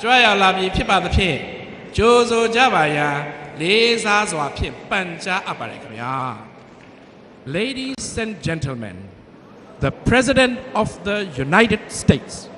ကြွရောက်လာပြီဖြစ်ပါသဖြင့်ကြိုဆိုကြပါရန်လေးစားစွာဖြင့်ပန်ကြားအပ်ပါတယ်ခင်ဗျာ Ladies and gentlemen, the President of the United States.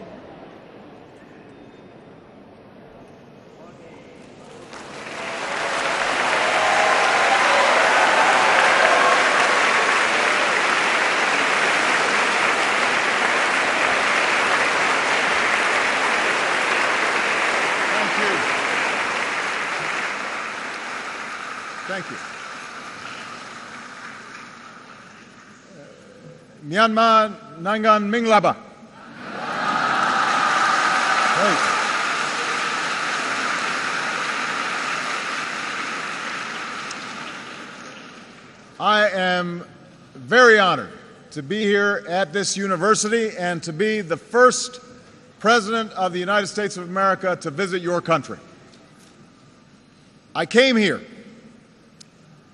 Thank you. Myanmar Nangan Minglaba. I am very honored to be here at this university and to be the first President of the United States of America to visit your country. I came here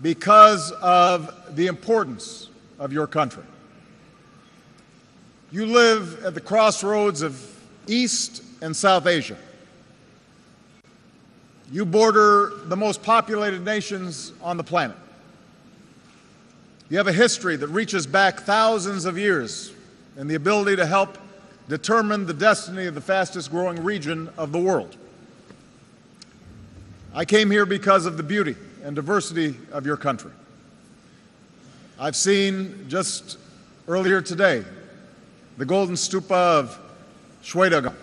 because of the importance of your country. You live at the crossroads of East and South Asia. You border the most populated nations on the planet. You have a history that reaches back thousands of years and the ability to help determine the destiny of the fastest growing region of the world. I came here because of the beauty and diversity of your country. I've seen just earlier today the golden stupa of Shwedagon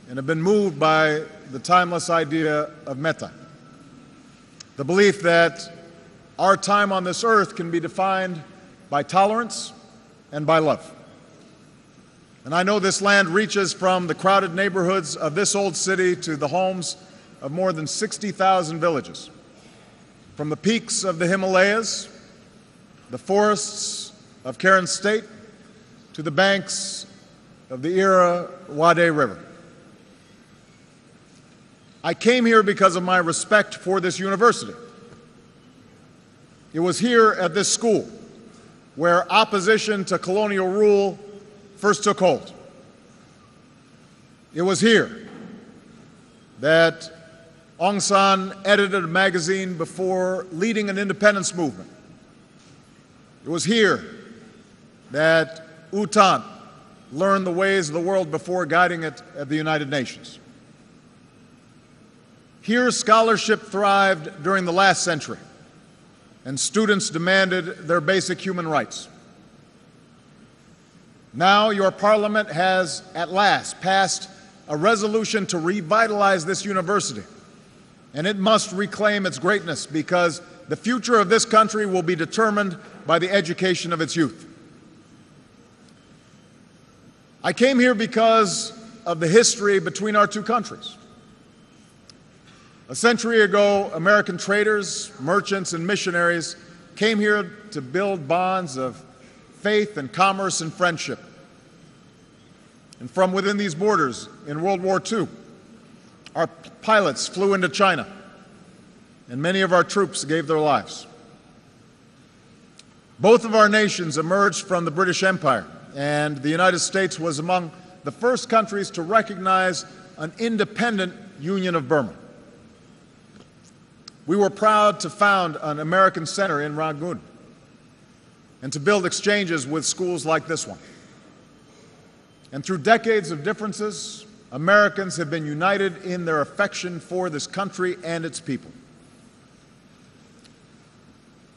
and have been moved by the timeless idea of metta, the belief that our time on this earth can be defined by tolerance and by love. And I know this land reaches from the crowded neighborhoods of this old city to the homes of more than 60,000 villages. From the peaks of the Himalayas, the forests of Karen State, to the banks of the Irrawaddy River. I came here because of my respect for this university. It was here at this school where opposition to colonial rule first took hold. It was here that Aung San edited a magazine before leading an independence movement. It was here that U Thant learned the ways of the world before guiding it at the United Nations. Here, scholarship thrived during the last century, and students demanded their basic human rights. Now, your parliament has at last passed a resolution to revitalize this university, and it must reclaim its greatness because the future of this country will be determined by the education of its youth. I came here because of the history between our two countries. A century ago, American traders, merchants, and missionaries came here to build bonds of faith and commerce and friendship. And from within these borders, in World War II, our pilots flew into China, and many of our troops gave their lives. Both of our nations emerged from the British Empire, and the United States was among the first countries to recognize an independent Union of Burma. We were proud to found an American center in Rangoon and to build exchanges with schools like this one. And through decades of differences, Americans have been united in their affection for this country and its people.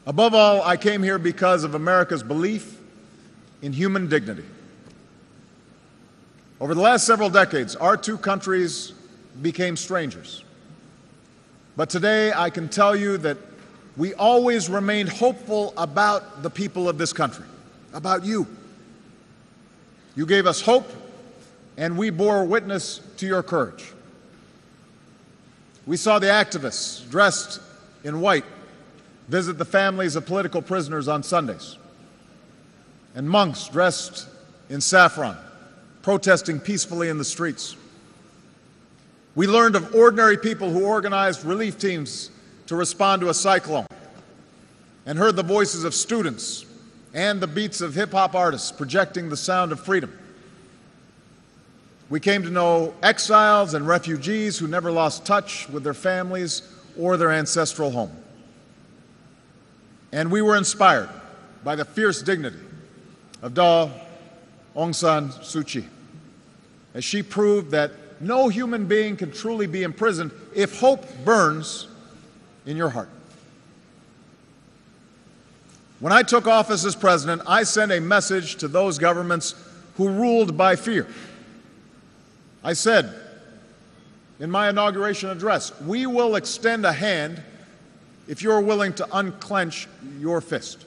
Above all, I came here because of America's belief in human dignity. Over the last several decades, our two countries became strangers. But today, I can tell you that we always remained hopeful about the people of this country, about you. You gave us hope, and we bore witness to your courage. We saw the activists dressed in white visit the families of political prisoners on Sundays, and monks dressed in saffron protesting peacefully in the streets. We learned of ordinary people who organized relief teams to respond to a cyclone, and heard the voices of students and the beats of hip-hop artists projecting the sound of freedom. We came to know exiles and refugees who never lost touch with their families or their ancestral home. And we were inspired by the fierce dignity of Daw Aung San Suu Kyi, as she proved that no human being can truly be imprisoned if hope burns in your heart. When I took office as president, I sent a message to those governments who ruled by fear. I said in my inauguration address, we will extend a hand if you're willing to unclench your fist.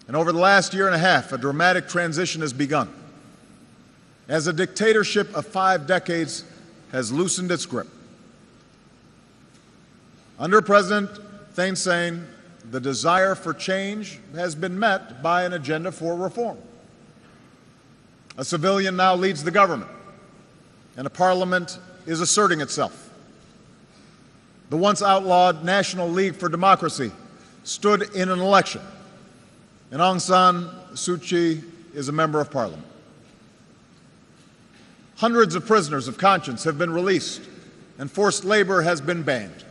And over the last year and a half, a dramatic transition has begun, as a dictatorship of 5 decades has loosened its grip. Under President Thein Sein, the desire for change has been met by an agenda for reform. A civilian now leads the government, and a parliament is asserting itself. The once outlawed National League for Democracy stood in an election, and Aung San Suu Kyi is a member of parliament. Hundreds of prisoners of conscience have been released, and forced labor has been banned.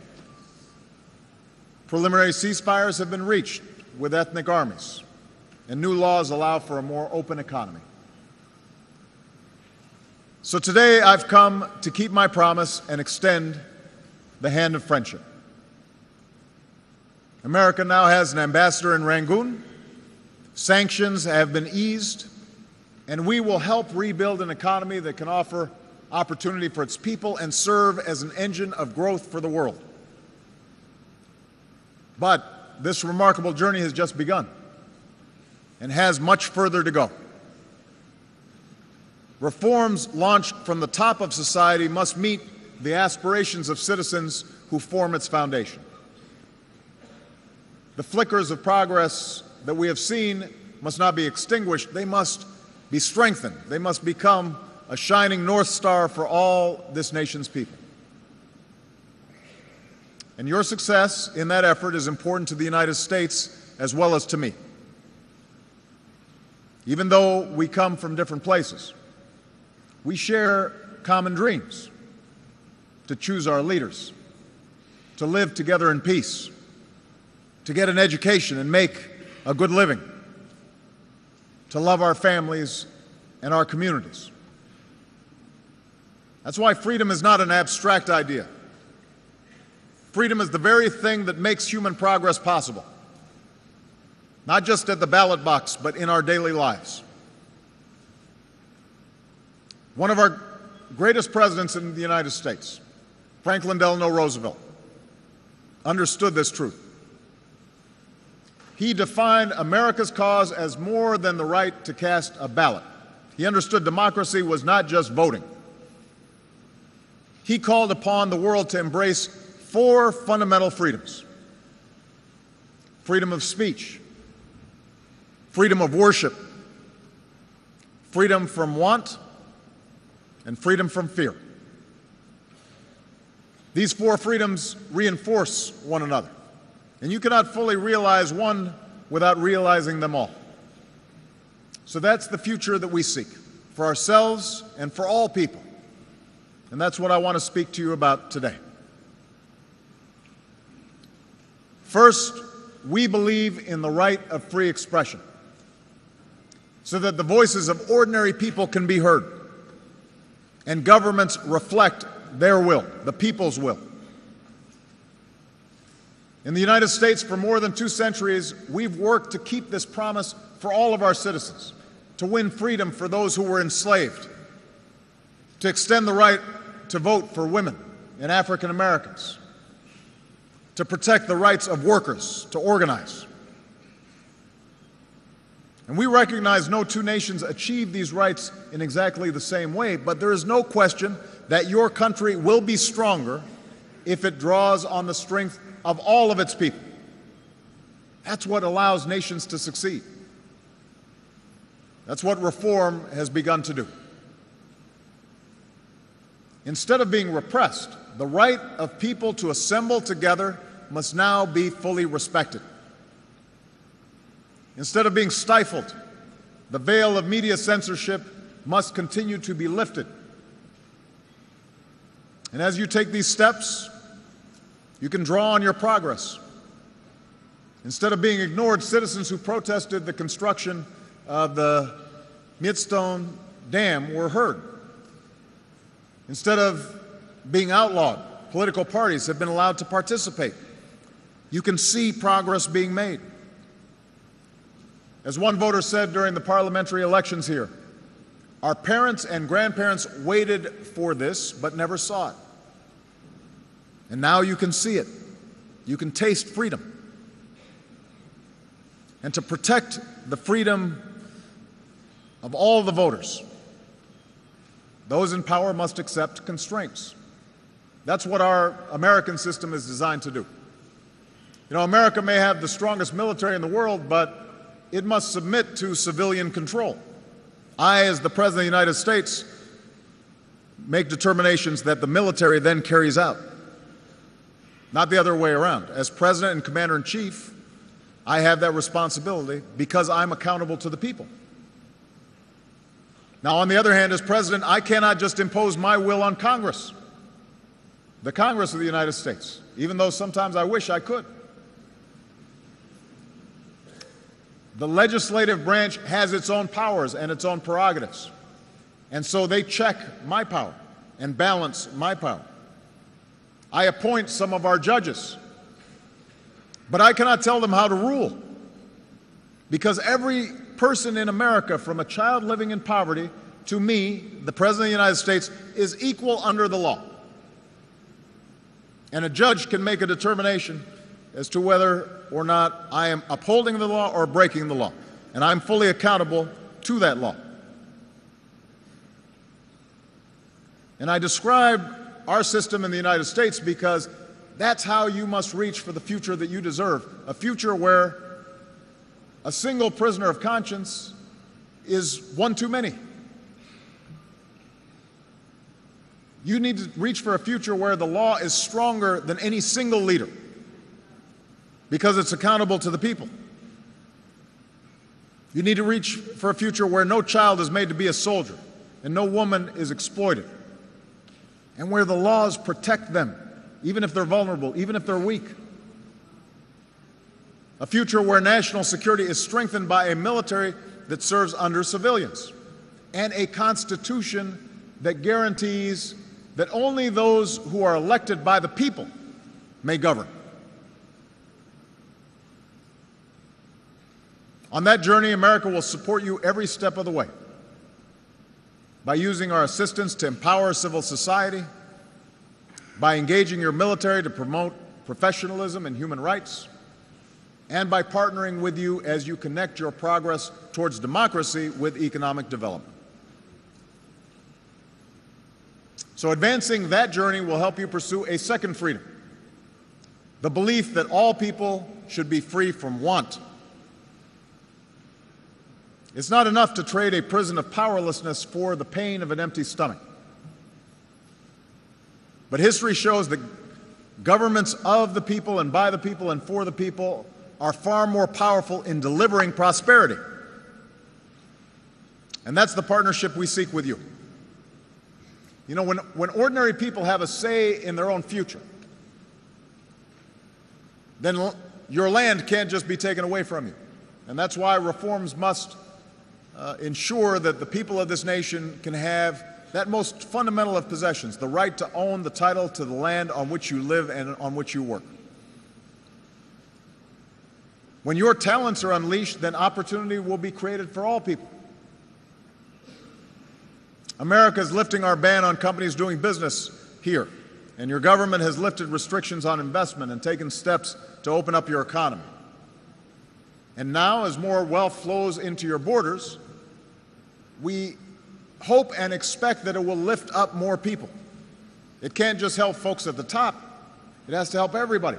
Preliminary ceasefires have been reached with ethnic armies, and new laws allow for a more open economy. So today I've come to keep my promise and extend the hand of friendship. America now has an ambassador in Rangoon. Sanctions have been eased, and we will help rebuild an economy that can offer opportunity for its people and serve as an engine of growth for the world. But this remarkable journey has just begun and has much further to go. Reforms launched from the top of society must meet the aspirations of citizens who form its foundation. The flickers of progress that we have seen must not be extinguished. They must be strengthened. They must become a shining North Star for all this nation's people. And your success in that effort is important to the United States as well as to me. Even though we come from different places, we share common dreams: to choose our leaders, to live together in peace, to get an education and make a good living, to love our families and our communities. That's why freedom is not an abstract idea. Freedom is the very thing that makes human progress possible, not just at the ballot box, but in our daily lives. One of our greatest presidents in the United States, Franklin Delano Roosevelt, understood this truth. He defined America's cause as more than the right to cast a ballot. He understood democracy was not just voting. He called upon the world to embrace 4 fundamental freedoms: freedom of speech, freedom of worship, freedom from want, and freedom from fear. These 4 freedoms reinforce one another, and you cannot fully realize one without realizing them all. So that's the future that we seek for ourselves and for all people, and that's what I want to speak to you about today. First, we believe in the right of free expression, so that the voices of ordinary people can be heard, and governments reflect their will, the people's will. In the United States, for more than 2 centuries, we've worked to keep this promise for all of our citizens, to win freedom for those who were enslaved, to extend the right to vote for women and African Americans, to protect the rights of workers to organize. And we recognize no 2 nations achieve these rights in exactly the same way, but there is no question that your country will be stronger if it draws on the strength of all of its people. That's what allows nations to succeed. That's what reform has begun to do. Instead of being repressed, the right of people to assemble together must now be fully respected. Instead of being stifled, the veil of media censorship must continue to be lifted. And as you take these steps, you can draw on your progress. Instead of being ignored, citizens who protested the construction of the Midstone Dam were heard. Instead of being outlawed, political parties have been allowed to participate. You can see progress being made. As one voter said during the parliamentary elections here, our parents and grandparents waited for this but never saw it. And now you can see it. You can taste freedom. And to protect the freedom of all the voters, those in power must accept constraints. That's what our American system is designed to do. You know, America may have the strongest military in the world, but it must submit to civilian control. I, as the President of the United States, make determinations that the military then carries out, not the other way around. As President and Commander-in-Chief, I have that responsibility because I'm accountable to the people. Now, on the other hand, as President, I cannot just impose my will on Congress, the Congress of the United States, even though sometimes I wish I could. The legislative branch has its own powers and its own prerogatives, and so they check my power and balance my power. I appoint some of our judges, but I cannot tell them how to rule, because every person in America, from a child living in poverty to me, the President of the United States, is equal under the law. And a judge can make a determination as to whether or not I am upholding the law or breaking the law. And I'm fully accountable to that law. And I describe our system in the United States because that's how you must reach for the future that you deserve, a future where a single prisoner of conscience is one too many. You need to reach for a future where the law is stronger than any single leader because it's accountable to the people. You need to reach for a future where no child is made to be a soldier and no woman is exploited, and where the laws protect them, even if they're vulnerable, even if they're weak. A future where national security is strengthened by a military that serves under civilians, and a constitution that guarantees that only those who are elected by the people may govern. On that journey, America will support you every step of the way by using our assistance to empower civil society, by engaging your military to promote professionalism and human rights, and by partnering with you as you connect your progress towards democracy with economic development. So advancing that journey will help you pursue a second freedom, the belief that all people should be free from want. It's not enough to trade a prison of powerlessness for the pain of an empty stomach. But history shows that governments of the people and by the people and for the people are far more powerful in delivering prosperity. And that's the partnership we seek with you. You know, when ordinary people have a say in their own future, then your land can't just be taken away from you. And that's why reforms must ensure that the people of this nation can have that most fundamental of possessions, the right to own the title to the land on which you live and on which you work. When your talents are unleashed, then opportunity will be created for all people. America is lifting our ban on companies doing business here, and your government has lifted restrictions on investment and taken steps to open up your economy. And now, as more wealth flows into your borders, we hope and expect that it will lift up more people. It can't just help folks at the top. It has to help everybody.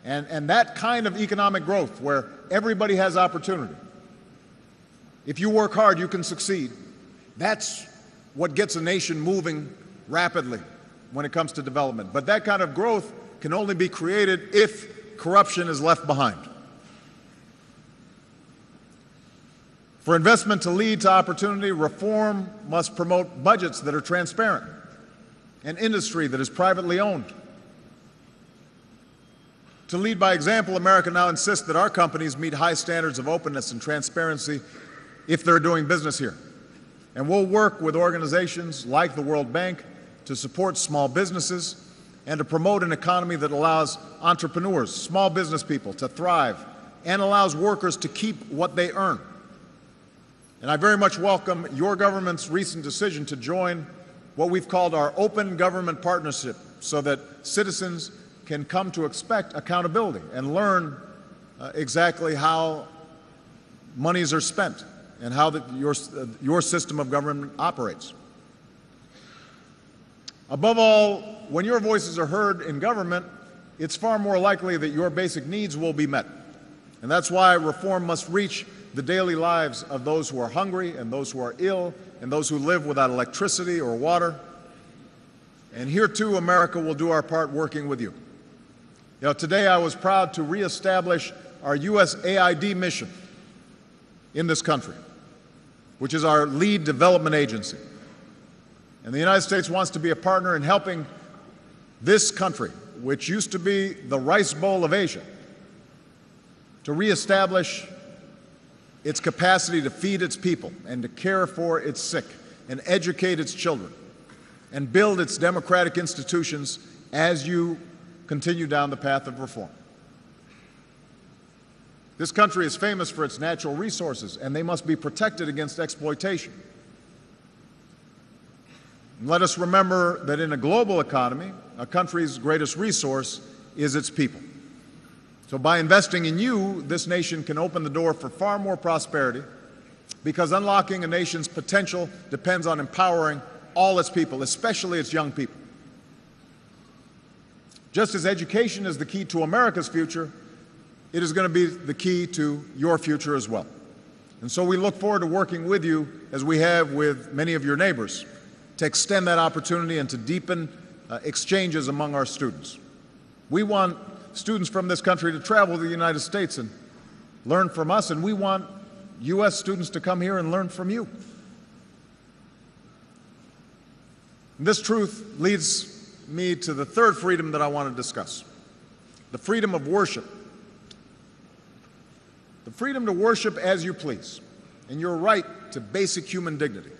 And that kind of economic growth where everybody has opportunity, if you work hard, you can succeed. That's what gets a nation moving rapidly when it comes to development. But that kind of growth can only be created if corruption is left behind. For investment to lead to opportunity, reform must promote budgets that are transparent and industry that is privately owned. To lead by example, America now insists that our companies meet high standards of openness and transparency if they're doing business here. And we'll work with organizations like the World Bank to support small businesses and to promote an economy that allows entrepreneurs, small business people, to thrive and allows workers to keep what they earn. And I very much welcome your government's recent decision to join what we've called our Open Government Partnership so that citizens can come to expect accountability and learn exactly how monies are spent and how your system of government operates. Above all, when your voices are heard in government, it's far more likely that your basic needs will be met. And that's why reform must reach the daily lives of those who are hungry and those who are ill and those who live without electricity or water. And here, too, America will do our part working with you. You know, today I was proud to reestablish our U.S. AID mission in this country, which is our lead development agency. And the United States wants to be a partner in helping this country, which used to be the Rice Bowl of Asia, to reestablish its capacity to feed its people and to care for its sick and educate its children and build its democratic institutions as you continue down the path of reform. This country is famous for its natural resources, and they must be protected against exploitation. And let us remember that in a global economy, a country's greatest resource is its people. So by investing in you, this nation can open the door for far more prosperity, because unlocking a nation's potential depends on empowering all its people, especially its young people. Just as education is the key to America's future, it is going to be the key to your future as well. And so we look forward to working with you, as we have with many of your neighbors, to extend that opportunity and to deepen exchanges among our students. We want students from this country to travel to the United States and learn from us, and we want U.S. students to come here and learn from you. And this truth leads me to the third freedom that I want to discuss, the freedom of worship. The freedom to worship as you please, and your right to basic human dignity.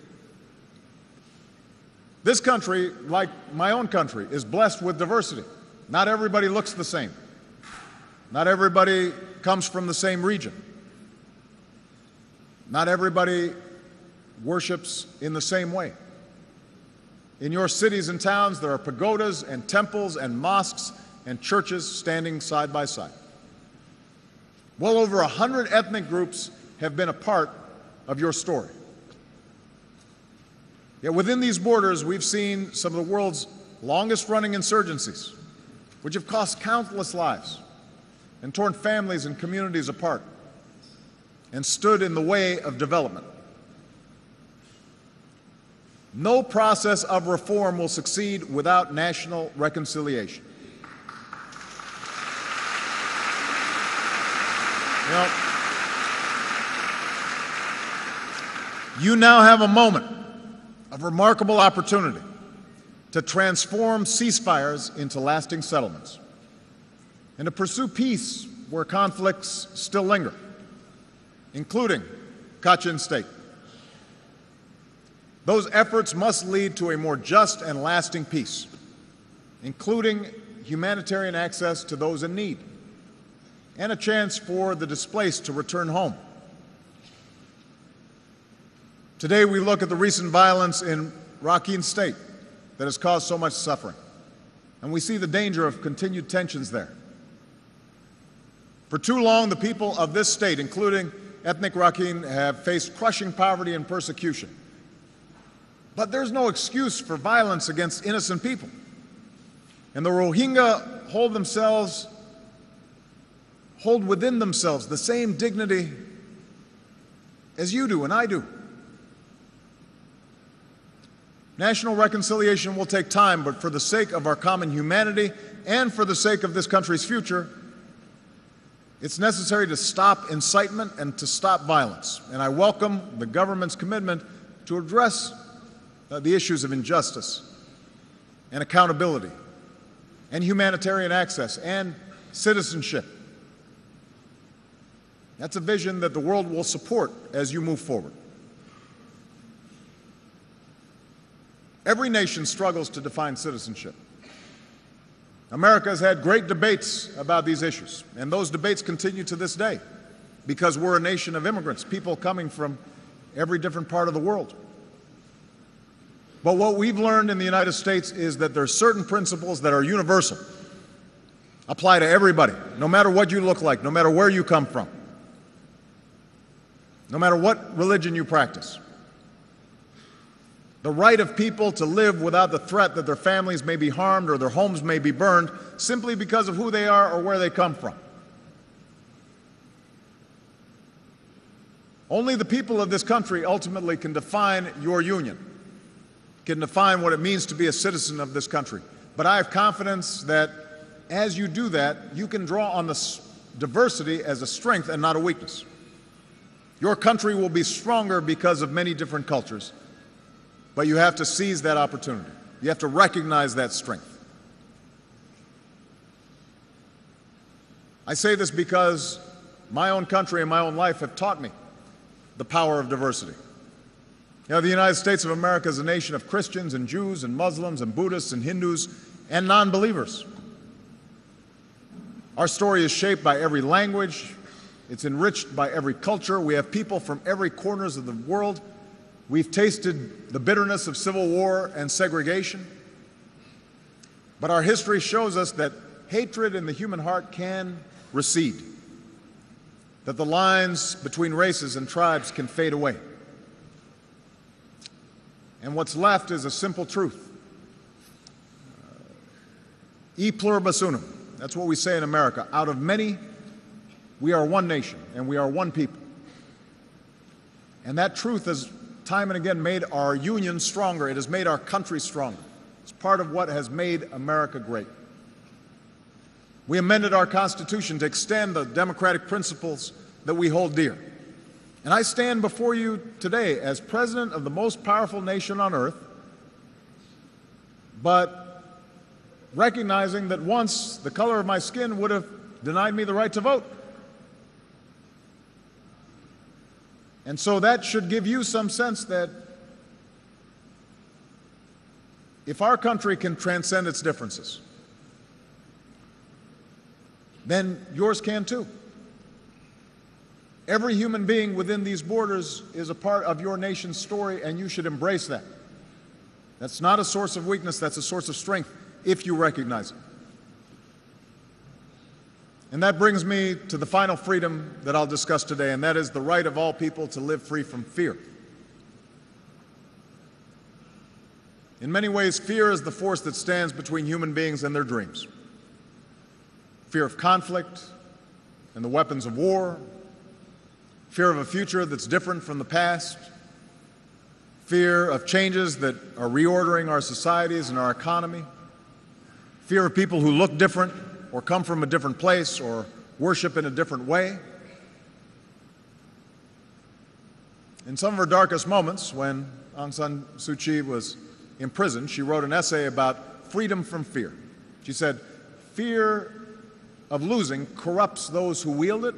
This country, like my own country, is blessed with diversity. Not everybody looks the same. Not everybody comes from the same region. Not everybody worships in the same way. In your cities and towns, there are pagodas and temples and mosques and churches standing side by side. Well over 100 ethnic groups have been a part of your story. Yet within these borders, we've seen some of the world's longest-running insurgencies, which have cost countless lives and torn families and communities apart and stood in the way of development. No process of reform will succeed without national reconciliation. You now have a moment of remarkable opportunity to transform ceasefires into lasting settlements and to pursue peace where conflicts still linger, including Kachin State. Those efforts must lead to a more just and lasting peace, including humanitarian access to those in need and a chance for the displaced to return home. Today we look at the recent violence in Rakhine State that has caused so much suffering, and we see the danger of continued tensions there. For too long, the people of this state, including ethnic Rakhine, have faced crushing poverty and persecution. But there's no excuse for violence against innocent people. And the Rohingya hold within themselves the same dignity as you do and I do. National reconciliation will take time, but for the sake of our common humanity and for the sake of this country's future, It's necessary to stop incitement and to stop violence, and I welcome the government's commitment to address the issues of injustice and accountability and humanitarian access and citizenship. That's a vision that the world will support as you move forward. Every nation struggles to define citizenship. America has had great debates about these issues, and those debates continue to this day because we're a nation of immigrants, people coming from every different part of the world. But what we've learned in the United States is that there are certain principles that are universal, apply to everybody, no matter what you look like, no matter where you come from, no matter what religion you practice. The right of people to live without the threat that their families may be harmed or their homes may be burned simply because of who they are or where they come from. Only the people of this country ultimately can define your union, can define what it means to be a citizen of this country. But I have confidence that as you do that, you can draw on the diversity as a strength and not a weakness. Your country will be stronger because of many different cultures. But you have to seize that opportunity. You have to recognize that strength. I say this because my own country and my own life have taught me the power of diversity. You know, the United States of America is a nation of Christians and Jews and Muslims and Buddhists and Hindus and non-believers. Our story is shaped by every language. It's enriched by every culture. We have people from every corners of the world. We've tasted the bitterness of civil war and segregation, but our history shows us that hatred in the human heart can recede, that the lines between races and tribes can fade away. And what's left is a simple truth. E pluribus unum. That's what we say in America. Out of many, we are one nation, and we are one people. And that truth has time and again made our union stronger. It has made our country stronger. It's part of what has made America great. We amended our Constitution to extend the democratic principles that we hold dear. And I stand before you today as president of the most powerful nation on earth, but recognizing that once the color of my skin would have denied me the right to vote. And so that should give you some sense that if our country can transcend its differences, then yours can too. Every human being within these borders is a part of your nation's story, and you should embrace that. That's not a source of weakness, that's a source of strength if you recognize it. And that brings me to the final freedom that I'll discuss today, and that is the right of all people to live free from fear. In many ways, fear is the force that stands between human beings and their dreams. Fear of conflict and the weapons of war, fear of a future that's different from the past, fear of changes that are reordering our societies and our economy, fear of people who look different or come from a different place or worship in a different way. In some of her darkest moments, when Aung San Suu Kyi was imprisoned, she wrote an essay about freedom from fear. She said, "Fear of losing corrupts those who wield it.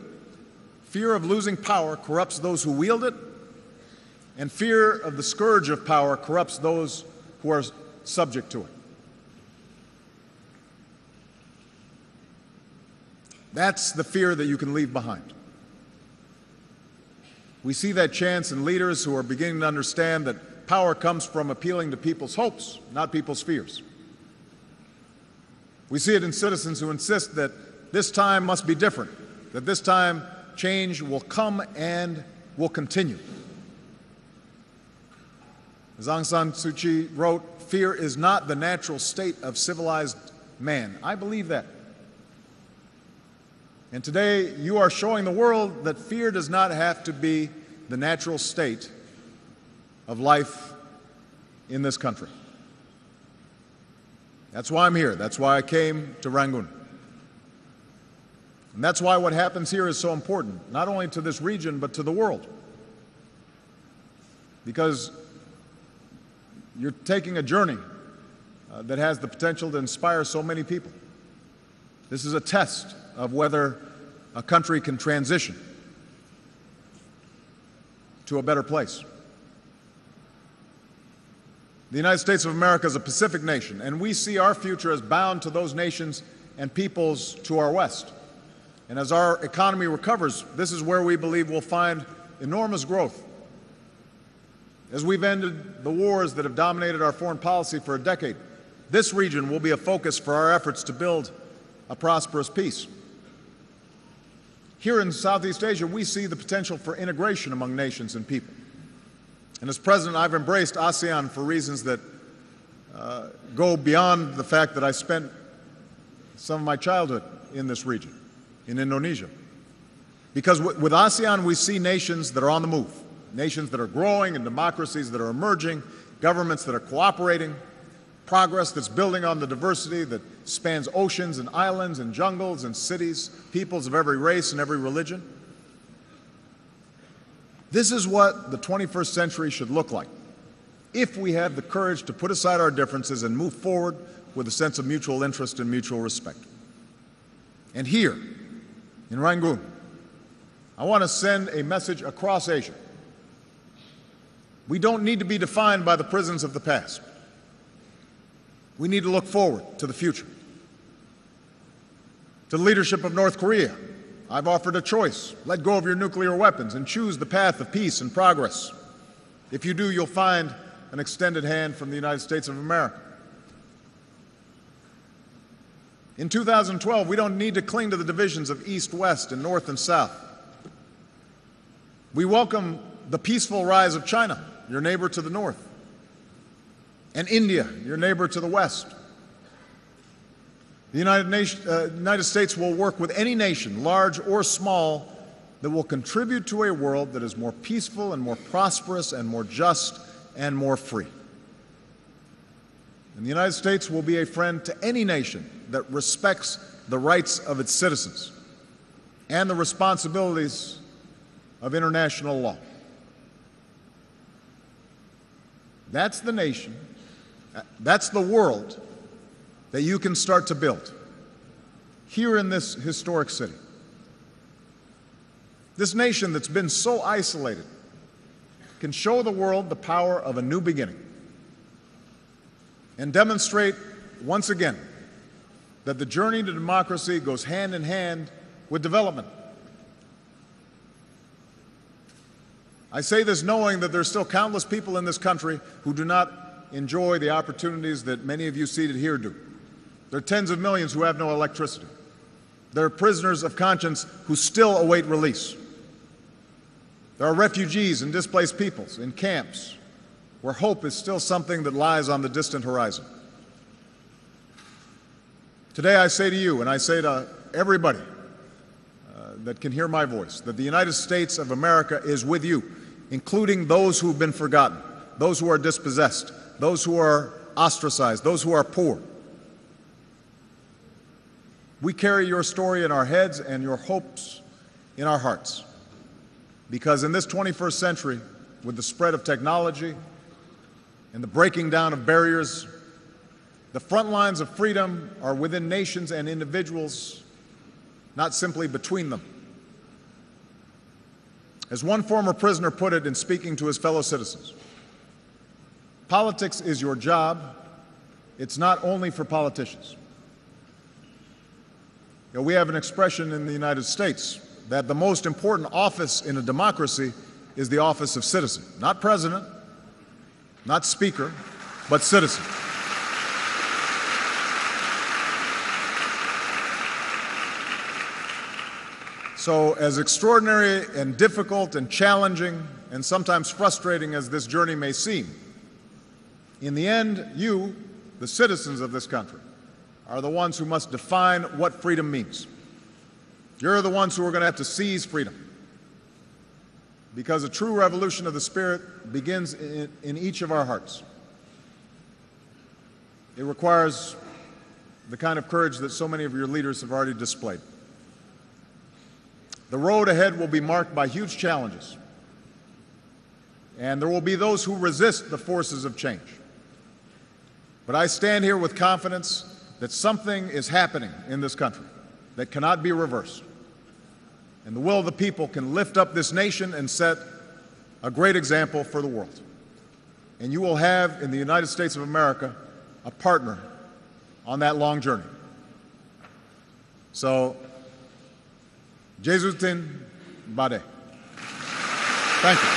Fear of losing power corrupts those who wield it. And fear of the scourge of power corrupts those who are subject to it." That's the fear that you can leave behind. We see that chance in leaders who are beginning to understand that power comes from appealing to people's hopes, not people's fears. We see it in citizens who insist that this time must be different, that this time change will come and will continue. As Aung San Suu Kyi wrote, "Fear is not the natural state of civilized man." I believe that. And today, you are showing the world that fear does not have to be the natural state of life in this country. That's why I'm here. That's why I came to Rangoon. And that's why what happens here is so important, not only to this region, but to the world. Because you're taking a journey that has the potential to inspire so many people. This is a test of whether a country can transition to a better place. The United States of America is a Pacific nation, and we see our future as bound to those nations and peoples to our west. And as our economy recovers, this is where we believe we'll find enormous growth. As we've ended the wars that have dominated our foreign policy for a decade, this region will be a focus for our efforts to build a prosperous peace. Here in Southeast Asia, we see the potential for integration among nations and people. And as president, I've embraced ASEAN for reasons that go beyond the fact that I spent some of my childhood in this region, in Indonesia. Because with ASEAN, we see nations that are on the move, nations that are growing and democracies that are emerging, governments that are cooperating, progress that's building on the diversity that spans oceans and islands and jungles and cities, peoples of every race and every religion. This is what the 21st century should look like if we have the courage to put aside our differences and move forward with a sense of mutual interest and mutual respect. And here, in Rangoon, I want to send a message across Asia. We don't need to be defined by the prisons of the past. We need to look forward to the future. To the leadership of North Korea, I've offered a choice. Let go of your nuclear weapons and choose the path of peace and progress. If you do, you'll find an extended hand from the United States of America. In 2012, we don't need to cling to the divisions of East, West, and North and South. We welcome the peaceful rise of China, your neighbor to the north, and India, your neighbor to the west. The United States will work with any nation, large or small, that will contribute to a world that is more peaceful and more prosperous and more just and more free. And the United States will be a friend to any nation that respects the rights of its citizens and the responsibilities of international law. That's the nation, that's the world that you can start to build here in this historic city. This nation that's been so isolated can show the world the power of a new beginning and demonstrate once again that the journey to democracy goes hand in hand with development. I say this knowing that there's still countless people in this country who do not enjoy the opportunities that many of you seated here do. There are tens of millions who have no electricity. There are prisoners of conscience who still await release. There are refugees and displaced peoples in camps where hope is still something that lies on the distant horizon. Today I say to you, and I say to everybody that can hear my voice, that the United States of America is with you, including those who have been forgotten, those who are dispossessed, those who are ostracized, those who are poor. We carry your story in our heads and your hopes in our hearts. Because in this 21st century, with the spread of technology and the breaking down of barriers, the front lines of freedom are within nations and individuals, not simply between them. As one former prisoner put it in speaking to his fellow citizens, politics is your job. It's not only for politicians. You know, we have an expression in the United States that the most important office in a democracy is the office of citizen. Not president, not speaker, but citizen. So as extraordinary and difficult and challenging and sometimes frustrating as this journey may seem, in the end, you, the citizens of this country, are the ones who must define what freedom means. You're the ones who are going to have to seize freedom, because a true revolution of the spirit begins in each of our hearts. It requires the kind of courage that so many of your leaders have already displayed. The road ahead will be marked by huge challenges, and there will be those who resist the forces of change. But I stand here with confidence that something is happening in this country that cannot be reversed. And the will of the people can lift up this nation and set a great example for the world. And you will have in the United States of America a partner on that long journey. So, Jesutin Bade. Thank you.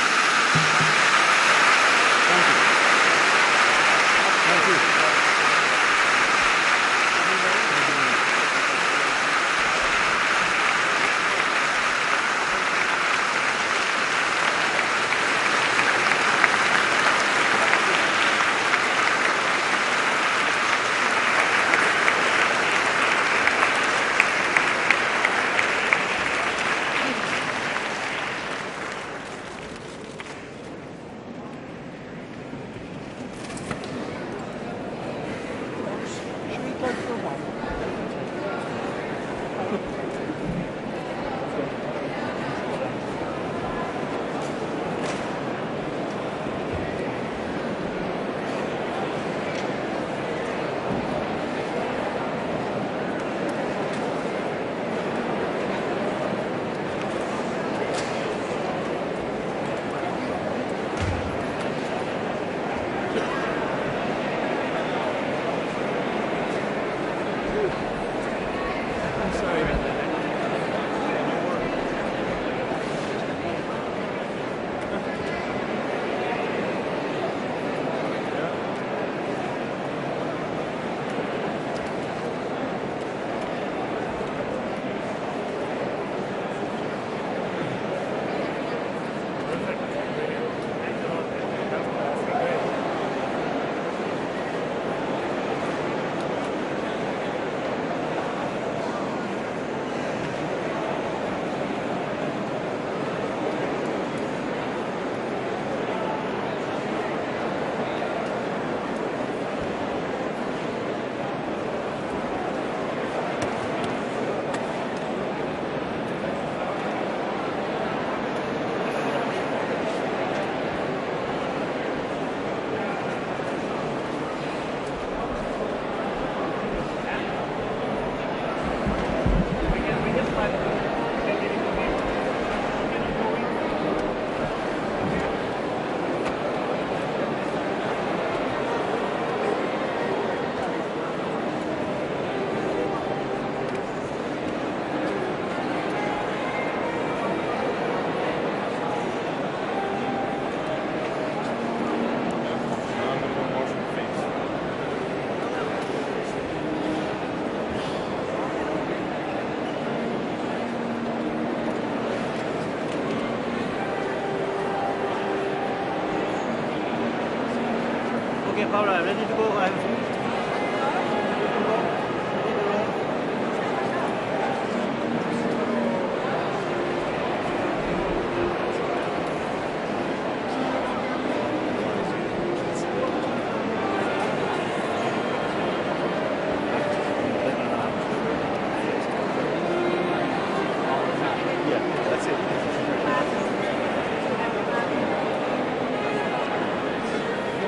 Okay, Paula, ready to go? I'm finished.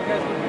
Guys,